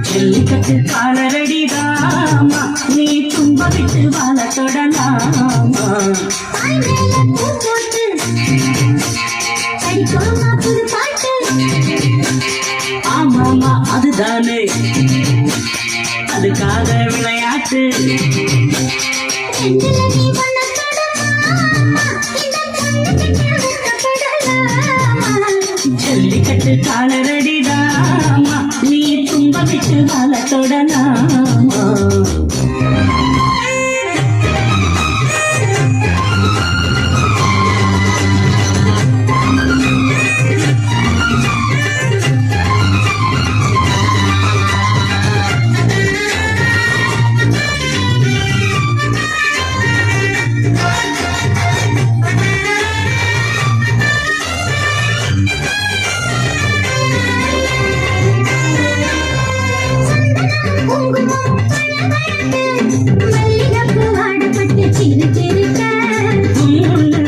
ஜல்லிக்கட்டு காலரடிதாமா நீ தும்ப விட்டு வாழ தொடலாமா ஆமாமா அதுதானே அதுக்காக விளையாட்டு ஜல்லிக்கட்டு காலரடிதாமா நீ தும்ப விட்டு வாழ தொடலாமா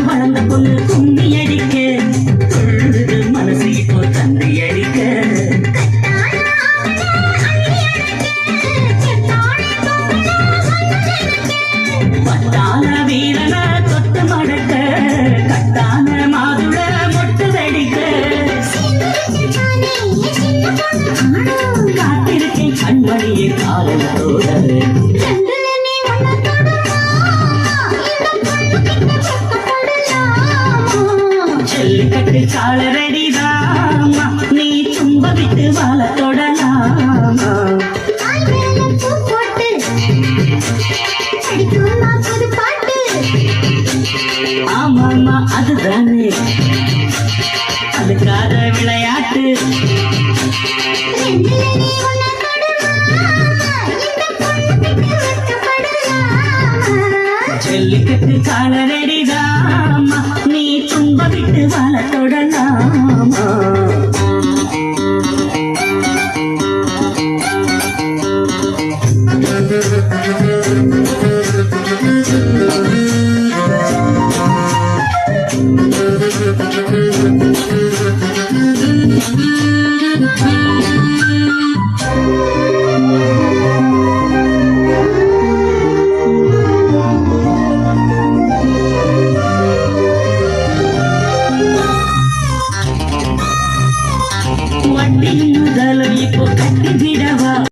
வளர்ந்த பொண்ணு கும்மி அடிக்க மனசு இப்போ தந்தை அடிக்க பட்டான வீரன தொட்டு மடக்க கட்டான மாதுள மொட்டு வெடிக்க காத்திருக்கேன் கண்மணியை காலத்தோட ஜல்லிக்கட்டு காலரடிதாமா நீ தும்ப விட்டு வாழ தொடலாமா ஆமாமா அதுதானே அதுக்காக விளையாட்டு ஜல்லிக்கட்டு காலரடி